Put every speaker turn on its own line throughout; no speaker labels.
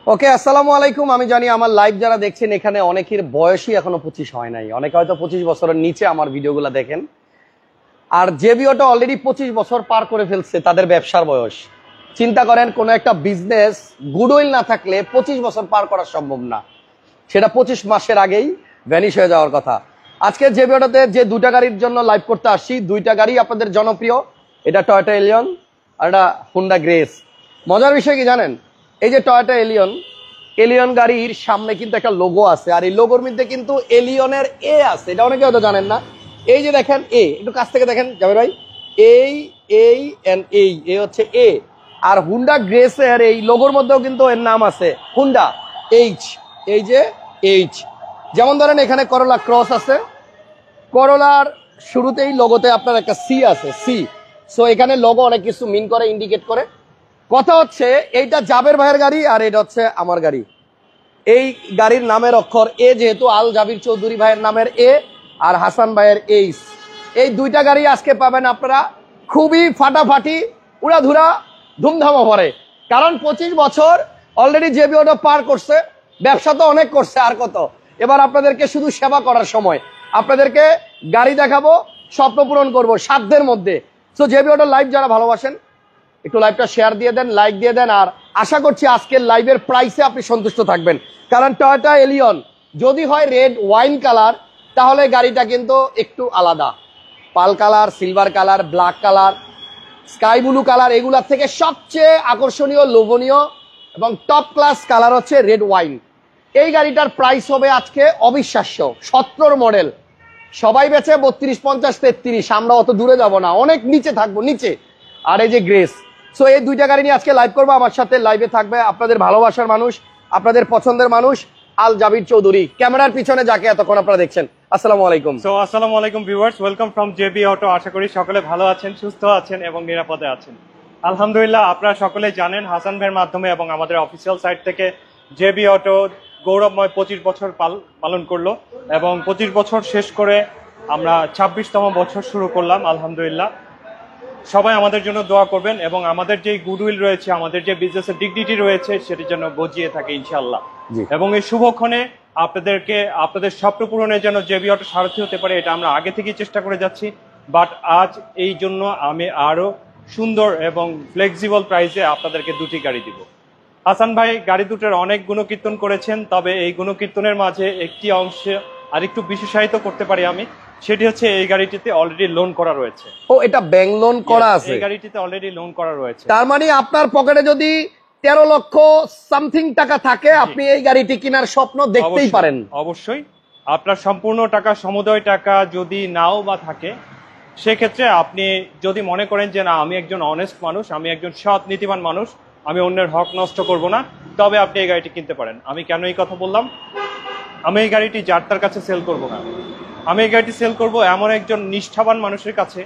ওকে, আসসালামু আলাইকুম। আমি জানি আমার লাইভ যারা দেখছেন এখানে অনেকের বয়সই এখনো 25 হয় নাই, অনেকে হয়তো 25 বছরের নিচে আমার ভিডিওগুলো দেখেন। আর যে ভিডিওটা অলরেডি 25 বছর পার করে ফেলছে তাদের ব্যবসার বয়স। চিন্তা করেন, কোনো একটা বিজনেস গুডউইল না থাকলে 25 বছর পার করা সম্ভব না, সেটা 25 মাসের আগেই ভ্যানিশ হয়ে যাওয়ার কথা। আজকে যে ভিডিওটাতে যে দুইটা গাড়ির জন্য লাইভ করতে আসছি, দুইটা গাড়ি আপনাদের জনপ্রিয়। এটা টয়োটা এলিয়ন আর এটা হুন্ডা গ্রেস। মজার বিষয় কি জানেন, এই যে টয়োটা এলিয়ন গাড়ির সামনে কিন্তু একটা লোগো আছে, আর এই লোগোর মধ্যে কিন্তু এলিয়নের এ আছে, এটা অনেকে হয়তো জানেন না। এই যে দেখেন এ, একটু কাছ থেকে দেখেন জামির ভাই, এই হচ্ছে এ। আর হুন্ডা গ্রেসের এই লোগোর মধ্যেও কিন্তু এর নাম আছে হুন্ডা এইচ। এই যে এইচ, যেমন ধরেন এখানে করোলা ক্রস আছে, করোলার শুরুতেই লোগোতে আপনার একটা সি আছে, সি। সো এখানে লোগো অনেক কিছু মিন করে, ইন্ডিকেট করে। কথা হচ্ছে এইটা জাবের ভাইয়ের গাড়ি আর এটা হচ্ছে আমার গাড়ি। এই গাড়ির নামের অক্ষর এ, যেহেতু আল জাবির চৌধুরী ভাইয়ের নামের এ আর হাসান ভাইয়ের এইচ। এই দুইটা গাড়ি আজকে পাবেন আপনারা খুবই ফাটাফাটি, উড়াধুরা, ধুমধাম অফারে। কারণ 25 বছর অলরেডি যে বিওটা পার করছে, ব্যবসা তো অনেক করছে, আর কত। এবার আপনাদেরকে শুধু সেবা করার সময়, আপনাদেরকে গাড়ি দেখাবো, স্বপ্ন পূরণ করবো সাধ্যের মধ্যে। সো যে বিওটা লাইভ যারা ভালোবাসেন একটু লাইভটা শেয়ার দিয়ে দেন, লাইক দিয়ে দেন। আর আশা করছি আজকের লাইভের প্রাইসে আপনি সন্তুষ্ট থাকবেন। কারণ টয়োটা এলিয়ন যদি হয় রেড ওয়াইন কালার, তাহলে গাড়িটা কিন্তু একটু আলাদা। Pearl colour, silver colour, black colour, sky blue colour, এগুলার থেকে সবচেয়ে আকর্ষণীয়, লোভনীয় এবং টপ ক্লাস কালার হচ্ছে রেড ওয়াইন। এই গাড়িটার প্রাইস হবে আজকে অবিশ্বাস্য। 17 মডেল, সবাই বেচে 32, 50, 33। আমরা অত দূরে যাব না, অনেক নিচে থাকবো, নিচে। আর এই যে গ্রেস। সো এই দুইটা গাড়ি নিয়ে আজকে লাইভ করবো। আমার সাথে লাইভে থাকবে আপনাদের ভালোবাসার মানুষ, আপনাদের পছন্দের মানুষ, আল জাবির চৌধুরী, ক্যামেরার পিছনে যাকে এতক্ষণ আপনারা দেখছেন। আসসালামু আলাইকুম।
সো আসসালামু আলাইকুম viewers, welcome from JB Auto. আশা করি সকলে ভালো আছেন, সুস্থ আছেন এবং নিরাপদে আছেন। আলহামদুলিল্লাহ, আপনারা সকলেই জানেন হাসান ভাইয়ের মাধ্যমে এবং আমাদের অফিসিয়াল সাইট থেকে জেবি অটো গৌরবময় 25 বছর পালন করলো এবং 25 বছর শেষ করে আমরা 26তম বছর শুরু করলাম। আলহামদুলিল্লাহ, সবাই আমাদের জন্য দোয়া করবেন এবং আমাদের যে গুডউইল রয়েছে, আমাদের যে বিজনেসের ডিগনিটি রয়েছে, সেটির জন্য গজিয়ে থাকে ইনশাআল্লাহ। এবং এই শুভক্ষণে আপনাদের স্বপ্ন পূরণের জন্য জেবি অটো সারথি হতে পারে, এটা আমরা আগে থেকেই চেষ্টা করে যাচ্ছি। বাট আজ এই জন্য আমি আরো সুন্দর এবং ফ্লেক্সিবল প্রাইসে আপনাদেরকে দুটি গাড়ি দিব। হাসান ভাই গাড়ি দুটোর অনেক গুণকীর্তন করেছেন, তবে এই গুণকীর্তনের মাঝে একটি অংশে আরেকটু বিশেষায়িত করতে পারি আমি, সেটি হচ্ছে এই গাড়িটিতে অলরেডি লোন করা রয়েছে।
ও, এটা ব্যাংক লোন করা আছে?
এই গাড়িটিতে অলরেডি লোন করা রয়েছে।
তার মানে আপনার পকেটে যদি 13 লক্ষ সামথিং টাকা থাকে, আপনি এই গাড়িটি কেনার স্বপ্ন দেখতেই পারেন।
অবশ্যই আপনার সম্পূর্ণ টাকা, সমুদয় টাকা যদি নাও বা থাকে, সেক্ষেত্রে আপনি যদি মনে করেন যে না, আমি একজন অনেস্ট মানুষ, আমি একজন সৎ নীতিবান মানুষ, আমি অন্যের হক নষ্ট করব না, তবে আপনি এই গাড়িটি কিনতে পারেন। আমি কেন এই কথা বললাম? আমি এই গাড়িটি যার তার কাছে সেল করব না, আমি এই গাড়িটি সেল করব এমন একজন নিষ্ঠাবান মানুষের কাছে,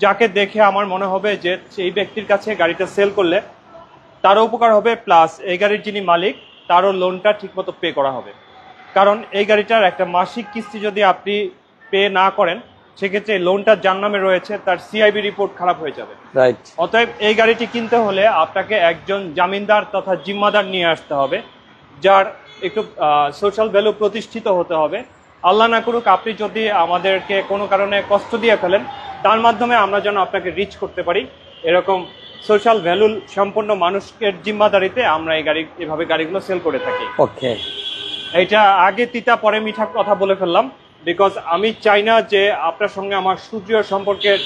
যাকে দেখে আমার মনে হবে যে সেই ব্যক্তির কাছে গাড়িটা সেল করলে তারও উপকার হবে, প্লাস এই গাড়ির যিনি মালিক তারও লোনটা ঠিকমতো পে করা হবে। কারণ এই গাড়িটার একটা মাসিক কিস্তি যদি আপনি পে না করেন, সেক্ষেত্রে লোনটা যার নামে রয়েছে তার সিআইবি রিপোর্ট খারাপ হয়ে যাবে। অতএব এই গাড়িটি কিনতে হলে আপনাকে একজন জামিনদার তথা জিম্মাদার নিয়ে আসতে হবে, যার একটু সোশ্যাল ভ্যালু প্রতিষ্ঠিত হতে হবে। আল্লাহ না করুক আপনি যদি আমাদেরকে কোনো কারণে কষ্ট দিয়ে ফেলেন, তার মাধ্যমে আমরা যেন আপনাকে রিচ করতে পারি, এরকম সোশ্যাল ভ্যালু সম্পন্ন মানুষের জিম্মাদারিতে আমরা এভাবে গাড়িগুলো সেল করে থাকি।
ওকে,
এইটা আগে তিতা পরে মিঠা কথা বলে ফেললাম, বিকজ আমি চাই না যে আপনার সঙ্গে আমার সুদৃঢ় সম্পর্কের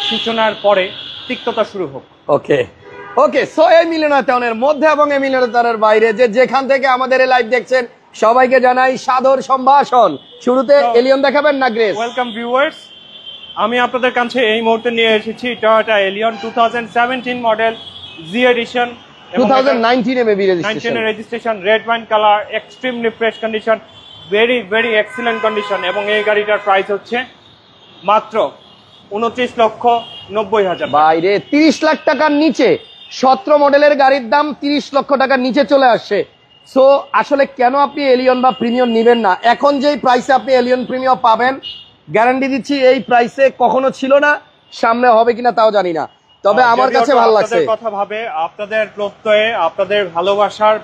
সূচনার পরে তিক্ততা শুরু হোক।
ওকে ওকে। সো এই মিলনায়তনের মধ্যে এবং এই মিলনায়তনের বাইরে যেখান থেকে আমাদের এই লাইভ দেখছেন, সবাইকে জানাই সাদর সম্ভাষণ। শুরুতে এলিয়ন দেখাবেন না গ্রেস?
ওয়েলকাম ভিউয়ার্স, আমি আপনাদের কাছে এই মুহূর্তে নিয়ে এসেছি Toyota Allion 2017 model G edition,
2019 এ maybe
registration, red wine colour, extremely fresh condition, very very excellent condition. এবং এই গাড়িটার প্রাইস হচ্ছে মাত্র 29,90,000।
বাইরে 30 লাখ টাকার নিচে 17 মডেলের গাড়ির দাম 30 লক্ষ টাকার নিচে চলে আসছে। সো আসলে কেন আপনি এলিয়ন বা প্রিমিয়াম নেবেন না? এখন যেই প্রাইসে আপনি এলিয়ন প্রিমিয়াম পাবেন, গ্যারান্টি দিচ্ছি এই প্রাইসে কখনো ছিল না, সামনে হবে কিনা তাও জানি না, তবে আমার কাছে ভালো লাগছে।
কথা ভাবে আপনাদের প্রত্যয়ে, আপনাদের ভালোবাসার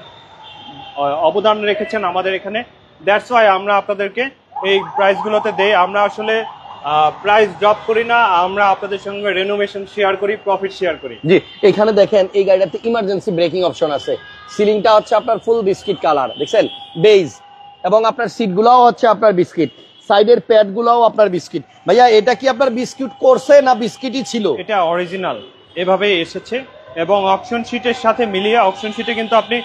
অবদান রেখেছেন আমাদের এখানে। দ্যাটস ওয়াই আমরা আপনাদেরকে এই প্রাইসগুলোতে দেই। আমরা আসলে প্রাইস ড্রপ করি না, আমরা আপনাদের সঙ্গে রেনোভেশন শেয়ার করি, প্রফিট শেয়ার করি।
জি, এখানে দেখেন এই গাড়িটাতে ইমার্জেন্সি ব্রেকিং অপশন আছে। সিলিংটা হচ্ছে আপনার ফুল বিস্কিট কালার, দেখছেন বেজ, এবং আপনার সিট গুলাও হচ্ছে আপনার বিস্কিট, সাইডের প্যাড গুলাও আপনার বিস্কিট। ভাইয়া এটা কি আপনার বিস্কিট করছে না বিস্কিটই ছিল?
এটা অরিজিনাল এভাবেই এসেছে, এবং অপশন শিটের সাথে মিলিয়ে অপশন শিটে কিন্তু আপনি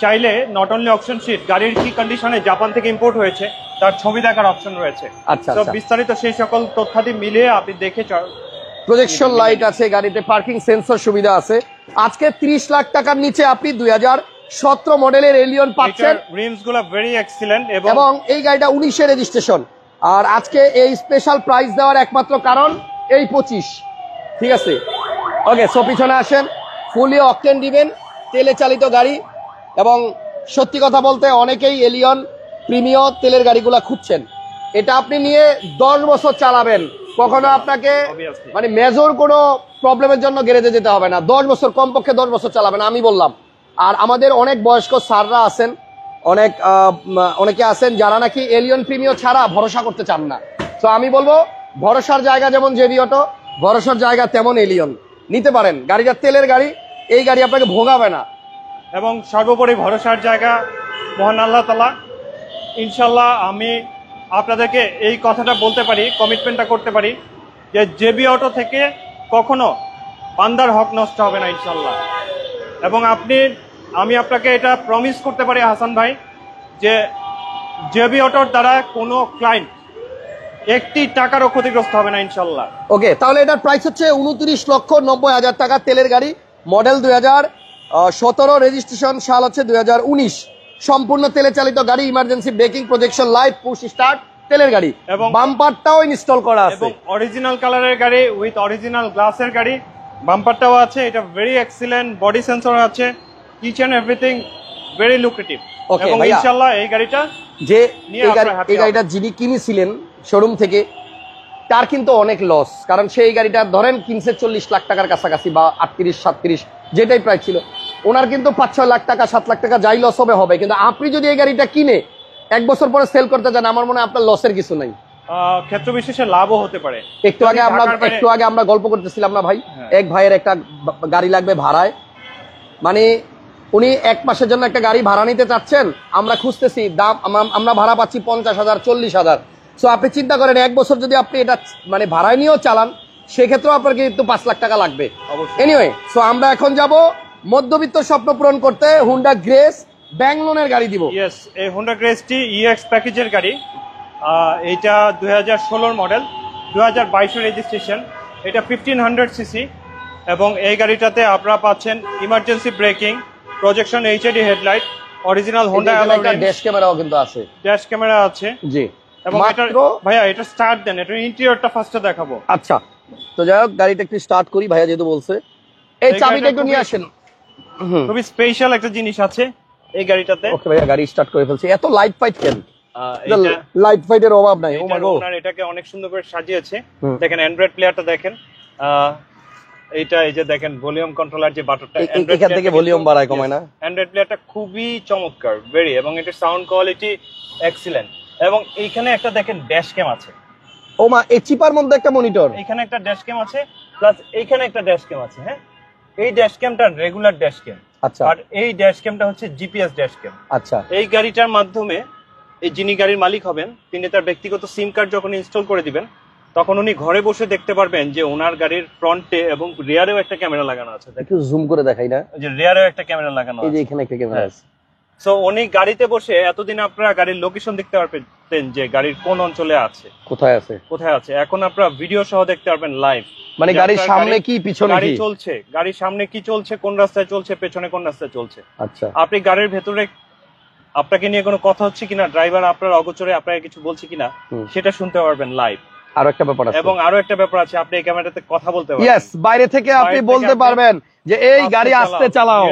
চাইলে নট অনলি অপশন শিট, গাড়ির কি কন্ডিশনে জাপান থেকে ইম্পোর্ট হয়েছে তার ছবি দেখার অপশন রয়েছে।
আচ্ছা,
তো বিস্তারিত সেই সকল তথ্যাদি মিলিয়ে আপনি দেখে
প্রজেকশন লাইট আছে গাড়িতে, পার্কিং সেন্সর সুবিধা আছে। আজকে 30 লাখ টাকার নিচে আপনি 2017 মডেলের এলিয়ন পাচ্ছেন।
রিমস গুলো ভেরি এক্সিলেন্ট,
এবং এই গাড়িটা 19 রেজিস্ট্রেশন। আর আজকে এই স্পেশাল প্রাইস দেওয়ার একমাত্র কারণ এই 25, ঠিক আছে? ওকে, সো পিছনে আসেন। ফুলি অকটেন দিবেন, তেলে চালিত গাড়ি। এবং সত্যি কথা বলতে অনেকেই এলিয়ন প্রিমিয়াম তেলের গাড়িগুলো খুঁজছেন। এটা আপনি নিয়ে 10 বছর চালাবেন, কখনো আপনাকে মানে মেজর কোনো প্রবলেমের জন্য গ্যারেজে যেতে হবে না। 10 বছর, কমপক্ষে 10 বছর চালাবেন আমি বললাম। আর আমাদের অনেক বয়স্ক স্যাররা আছেন, অনেকে আছেন যারা নাকি এলিয়ন প্রিমিয়াম ছাড়া ভরসা করতে চান না। তো আমি বলবো ভরসার জায়গা যেমন জেবি অটো, ভরসার জায়গা তেমন এলিয়ন নিতে পারেন। গাড়িটা তেলের গাড়ি, এই গাড়ি আপনাকে ভোগাবে না।
এবং সর্বোপরি ভরসার জায়গা মহান আল্লাহ তাআলা। ইনশাল্লাহ আমি আপনাদেরকে এই কথাটা বলতে পারি, কমিটমেন্টটা করতে পারি যে জেবি অটো থেকে কখনো বান্দার হক নষ্ট হবে না ইনশাল্লাহ। এবং আমি আপনাকে এটা প্রমিস করতে পারি হাসান ভাই যে জেবি অটোর দ্বারা কোনো ক্লায়েন্ট একটি টাকারও ক্ষতিগ্রস্ত হবে না ইনশাল্লাহ।
ওকে, তাহলে এটার প্রাইস হচ্ছে 29,90,000 টাকা। তেলের গাড়ি, মডেল 2017, রেজিস্ট্রেশন সাল হচ্ছে 2019। সম্পূর্ণ তেলে চালিত গাড়ি, emergency breaking, projection light, push start, তেলের গাড়ি, এবং বাম্পারটাও ইনস্টল করা আছে।
এবং অরিজিনাল কালারের গাড়ি উইথ অরিজিনাল গ্লাসের গাড়ি, বাম্পারটাও আছে। এটা ভেরি এক্সিলেন্ট, বডি সেন্সর আছে, each and everything very lucrative. এবং ইনশাআল্লাহ এই গাড়িটা
যে এই গাড়িটা যিনি কিনেছিলেন শোরুম থেকে, তার কিন্তু অনেক লস, কারণ সেই গাড়িটা ধরেন কিনছে 40 লাখ টাকার কাছাকাছি, বা 38-37 যেটাই প্রাইস ছিল। ওনার কিন্তু 5-6 লাখ টাকা 7 লাখ টাকা যাই লস হবে। কিন্তু আপনি যদি এই গাড়িটা কিনে 1 বছর পরে সেল করতে যান, আমার মনে হয় আপনার লসের কিছু নাই,
ক্ষেত্র বিশেষে লাভও হতে পারে।
একটু আগে আমরা গল্প করতেছিলাম না ভাই, এক ভাইয়ের একটা গাড়ি লাগবে ভাড়ায়, মানে উনি 1 মাসের জন্য একটা গাড়ি ভাড়া নিতে চাচ্ছেন। আমরা খুঁজতেছি দাম, আমরা ভাড়া পাচ্ছি 50,000 40,000। সো আপনি চিন্তা করেন 1 বছর যদি আপনি এটা মানে ভাড়ায় নিয়েও চালান, সেক্ষেত্রেও আপনার কিন্তু 5 লাখ টাকা লাগবে। এনিওয়ে, সো আমরা এখন যাব মধ্যবিত্ত স্বপ্ন পূরণ করতে হুন্ডা গ্রেস ব্যাংক লোনের গাড়ি দিব।
ইয়েস, এই হুন্ডা গ্রেসটি ইএক্স প্যাকেজের গাড়ি। এইটা 2016 মডেল, 2022 রেজিস্ট্রেশন। এটা 1500 সিসি, এবং এই গাড়িটাতে আপনারা পাচ্ছেন emergency breaking, projection HD headlight, original Honda alloy rims,
dash ক্যামেরাও কিন্তু আছে।
ড্যাশ ক্যামেরা আছে,
জি।
এবং ভাইয়া এটা স্টার্ট দেন, এটা ইন্টেরিয়রটা ফার্স্টে দেখাবো।
আচ্ছা, তো যাই হোক গাড়িটা একটু স্টার্ট করি, ভাইয়া যেহেতু বলছে। এই চাবিটা একটু নিয়ে আসেন।
খুবই স্পেশাল একটা জিনিস আছে এই গাড়িটাতে।
ওকে ভাইয়া, গাড়ি স্টার্ট করে ফেলছি। এত লাইট ফাইট কেন? লাইট ফাইটের অভাব নাই। ও মাই গড,
এটাকে অনেক সুন্দর করে সাজিয়েছে। দেখেন অ্যান্ড্রয়েড প্লেয়ারটা দেখেন, এইটা এই যে দেখেন ভলিউম কন্ট্রোলার যে বাটনটা,
এখান থেকে ভলিউম বাড়ায় কমায় না।
অ্যান্ড্রয়েড প্লেয়ারটা খুবই চমৎকার, ভেরি, এবং এটার সাউন্ড কোয়ালিটি এক্সিলেন্ট। এবং এইখানে একটা দেখেন ড্যাশ ক্যাম আছে।
ও মা, এই চিপার মধ্যে একটা মনিটর,
এখানে একটা ড্যাশ ক্যাম আছে, প্লাস এইখানে একটা ড্যাশ ক্যাম আছে। হ্যাঁ, এই ড্যাশ ক্যামটা রেগুলার ড্যাশ ক্যাম।
আচ্ছা,
আর এই ড্যাশ ক্যামটা হচ্ছে জিপিএস ড্যাশ ক্যাম।
আচ্ছা,
এই গাড়িটার মাধ্যমে এই যিনি গাড়ির মালিক হবেন, তিনি তার ব্যক্তিগত সিম কার্ড যখন ইনস্টল করে দিবেন, তখন উনি ঘরে বসে দেখতে পারবেন যে ওনার গাড়ির ফ্রন্টে এবং রিয়ারেও একটা ক্যামেরা লাগানো আছে।
একটু জুম করে দেখাই না,
যে রিয়ারেও একটা ক্যামেরা লাগানো আছে,
এই যে এখানে একটা ক্যামেরা আছে।
সো উনি গাড়িতে বসে এতদিন আপনারা গাড়ির লোকেশন দেখতে পারতেন যে গাড়ির কোন অঞ্চলে আছে, কোথায় আছে। এখন আপনারা ভিডিও সহ দেখতে পারবেন লাইভ,
মানে গাড়ির সামনে কি পিছনে
গাড়ি চলছে, গাড়ির সামনে কি চলছে, কোন রাস্তায় চলছে, পেছনে কোন রাস্তায় চলছে।
আচ্ছা,
আপনি গাড়ির ভেতরে আপনাকে নিয়ে কোনো কথা হচ্ছে কিনা, ড্রাইভার আপনার অগোচরে আপনাকে কিছু বলছে কিনা, সেটা শুনতে পারবেন লাইভ।
আরো একটা ব্যাপার আছে,
এবং আরো একটা ব্যাপার আছে, আপনি এই ক্যামেরাতে কথা বলতে পারবেন।
ইয়েস, বাইরে থেকে আপনি বলতে পারবেন যে এই গাড়ি আস্তে চালাও,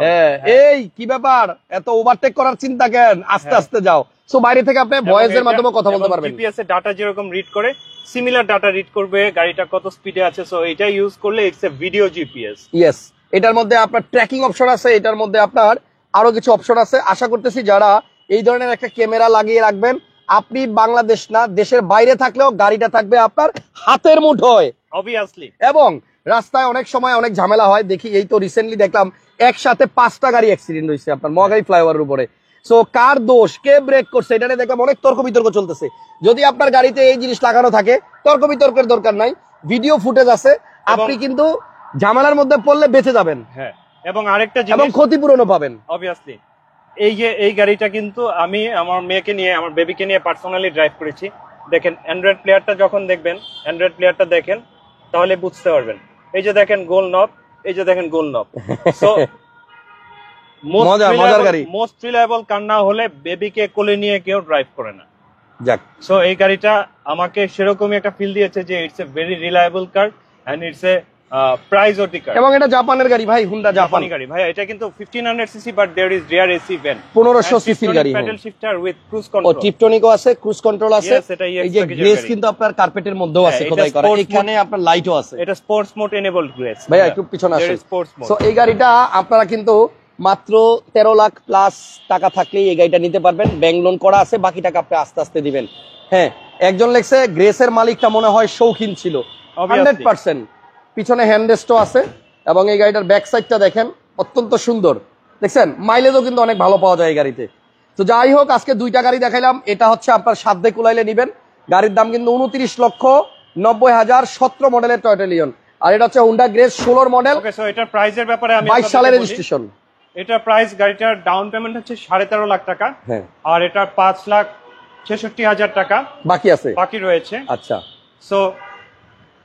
হ্যাঁ এই কি ব্যাপার, এত ওভারটেক করার চিন্তা কেন, আস্তে আস্তে যাও। সো বাইরে থেকে আপনি ভয়েসের মাধ্যমে কথা বলতে পারবেন।
জিপিএস এর ডাটা যেরকম রিড করে, সিমিলার ডাটা রিড করবে গাড়িটা কত স্পিডে আছে। সো এটা ইউজ করলে it's a video GPS.
Yes, এটার মধ্যে আপনার ট্র্যাকিং অপশন আছে, এটার মধ্যে আপনার আরো কিছু অপশন আছে। আশা করতেছি যারা এই ধরনের একটা ক্যামেরা লাগিয়ে রাখবেন, আপনি বাংলাদেশ না দেশের বাইরে থাকলেও গাড়িটা থাকবে আপনার হাতের মুঠোয়।
অবভিয়াসলি।
এবং রাস্তায় অনেক সময় অনেক ঝামেলা হয়, দেখি এই তো রিসেন্টলি দেখলাম একসাথে 5টা গাড়ি অ্যাক্সিডেন্ট হয়েছে আপনার মহাখালী ফ্লাইওভারের উপরে। সো কার দোষ, কে ব্রেক করছে, এটা নিয়ে দেখলাম অনেক তর্ক বিতর্ক চলতেছে। যদি আপনার গাড়িতে এই জিনিস লাগানো থাকে, তর্ক বিতর্কের দরকার নাই, ভিডিও ফুটেজ আছে, আপনি কিন্তু ঝামেলার মধ্যে পড়লে বেঁচে যাবেন।
হ্যাঁ, এবং আরেকটা
এবং
জিনিস
ক্ষতিপূরণও পাবেন।
অবভিয়াসলি, এই যে এই গাড়িটা কিন্তু আমি আমার মেয়েকে নিয়ে, আমার বেবিকে নিয়ে পার্সোনালি ড্রাইভ করেছি। দেখেন অ্যান্ড্রয়েড প্লেয়ারটা যখন দেখবেন, অ্যান্ড্রয়েড প্লেয়ারটা দেখেন তাহলে বুঝতে পারবেন। এই যে দেখেন গোল নব, এই যে দেখেন গোল নব। সো
মজার গাড়ি।
মোস্ট রিলায়েবল কার না হলে বেবিকে কোলে নিয়ে কেউ ড্রাইভ করে না।
যাক,
সো এই গাড়িটা আমাকে সেরকমই একটা ফিল দিয়েছে যে it's a very reliable car and it's a price worthy car.
এবং এটা জাপানের গাড়ি ভাই, হুন্ডা জাপানি
জাপানি গাড়ি ভাই। এটা কিন্তু 1500 CC but there is rear AC van,
1500 সিসির গাড়ি।
প্যাডেল শিফটার উইথ ক্রুজ
ও
কন্ট্রোল।
টিপটনিকও আছে, ক্রুজ কন্ট্রোল আছে।
Yes, এটা EX
এই যে
প্যাকেজের
গ্রেস
গাড়ি।
কিন্তু আপনার কার্পেটের মধ্যেও আছে
হ্যাঁ,
খোদাই
এটা
করা,
sports
এখানে আপনার লাইটও আছে।
এটা স্পোর্টস মোড এনেবলড গ্রেস
ভাইয়া একটু পিছনে আসেন।
Sports mode.
সো এই গাড়িটা আপনারা কিন্তু মাত্র 13 লাখ প্লাস টাকা থাকলেই এই গাড়িটা নিতে পারবেন। ব্যাংক লোন করা আছে, বাকি টাকা আপনি আস্তে আস্তে দিবেন। হ্যাঁ, একজন লেখছে গ্রেসের মালিকটা মনে হয় শৌখিন ছিল। 100% পিছনে হ্যান্ডরেস্টও আছে এবং এই গাড়িটার ব্যাক সাইডটা দেখেন অত্যন্ত সুন্দর, দেখছেন মাইলেজও কিন্তু অনেক ভালো পাওয়া যায় এই গাড়িতে। তো যাই হোক, আজকে 2টা গাড়ি দেখাইলাম। এটা হচ্ছে আপনার সাধ্যে কুলাইলে নিবেন। গাড়ির দাম কিন্তু 29,90,000, 17 মডেলের টয়োটা লিওন। আর এটা হচ্ছে হুন্ডা গ্রেস 16 মডেল,
ওকে, সো এটার প্রাইসের ব্যাপারে আমি
22 সালের রেজিস্ট্রেশন।
এটা প্রাইস, গাড়িটার ডাউন পেমেন্ট হচ্ছে 13.5 লাখ টাকা।
হ্যাঁ,
আর এটা 5,66,000 টাকা
বাকি আছে।
বাকি রয়েছে।
আচ্ছা,
সো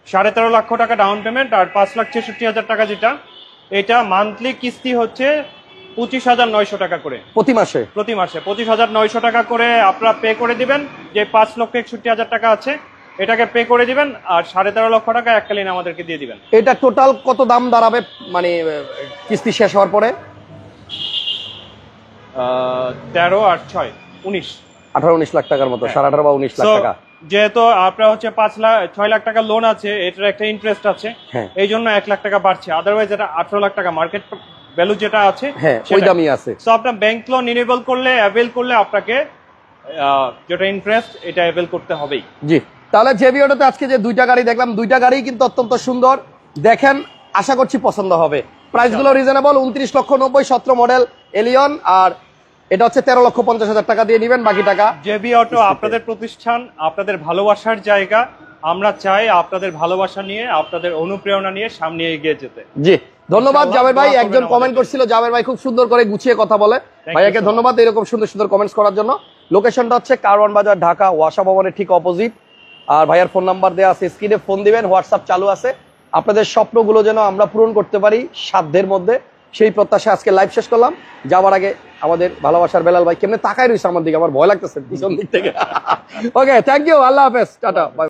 13.5 লক্ষ টাকা ডাউন পেমেন্ট আর 5,66,000 টাকা, যেটা এটা মান্থলি কিস্তি হচ্ছে 25,900 টাকা করে
প্রতি মাসে।
প্রতি মাসে 25,900 টাকা করে আপনারা পে করে দিবেন। যে 5,61,000 টাকা আছে এটাকে পে করে দিবেন, আর 13.5 লক্ষ টাকা এককালীন আমাদেরকে দিয়ে দিবেন।
এটা টোটাল কত দাম দাঁড়াবে মানে কিস্তি শেষ হওয়ার পরে?
13 আর 6 19,
18-19 লাখ টাকার মতো, 18.5 বা 19 লাখ
So,
টাকা।
যেহেতু আপনার হচ্ছে 6 লাখ টাকা লোন আছে, এটার একটা ইন্টারেস্ট আছে,
হ্যাঁ।
এই জন্য 1 লাখ টাকা বাড়ছে। আদারওয়াইজ এটা 18 লাখ টাকা মার্কেট ভ্যালু যেটা আছে,
হ্যাঁ, ওই দামই আছে।
সো আপনার ব্যাংক লোন ইনেবল করলে, অ্যাভেল করলে আপনাকে যেটা ইন্টারেস্ট এটা অ্যাভেল করতে হবেই।
জি, তাহলে যে ভিডিওটাতে আজকে যে 2টা গাড়ি দেখলাম, 2টা গাড়ি কিন্তু অত্যন্ত সুন্দর, দেখেন আশা করছি পছন্দ হবে। প্রাইস গুলো রিজনেবল, 29,90,000 17 মডেল এলিয়ন, আর এটা হচ্ছে 13,50,000 টাকা দিয়ে নিবেন, বাকি টাকা।
জেবি অটো আপনাদের প্রতিষ্ঠান, আপনাদের ভালোবাসার জায়গা। আমরা চাই আপনাদের ভালোবাসা নিয়ে, আপনাদের অনুপ্রেরণা নিয়ে সামনে এগিয়ে যেতে।
জি, ধন্যবাদ
ইনশাআল্লাহ,
জাবের ভাই।
দোয়া করবেন
একজন কমেন্ট
আমাদের
করছিল, জাবের ভাই খুব সুন্দর করে গুছিয়ে কথা বলে।
you
ভাইয়াকে
so much.
ধন্যবাদ এরকম সুন্দর সুন্দর কমেন্টস করার জন্য। লোকেশনটা হচ্ছে কারওয়ান বাজার, ঢাকা, ওয়াসা ভবনের ঠিক অপোজিট। আর ভাইয়ার ফোন নাম্বার দেওয়া আছে স্ক্রিনে, ফোন দিবেন, হোয়াটসঅ্যাপ চালু আছে। আপনাদের স্বপ্নগুলো যেন আমরা পূরণ করতে পারি সাধ্যের মধ্যে, সেই প্রত্যাশা আজকে লাইভ শেষ করলাম। যাওয়ার আগে আমাদের ভালোবাসার বেলাল ভাই কেমনে তাকায় রয়েছে আমার দিকে, আমার ভয় লাগতেছে পিছন দিক থেকে। ওকে, থ্যাংক ইউ, আল্লাহ হাফেজ, টাটা, বাই।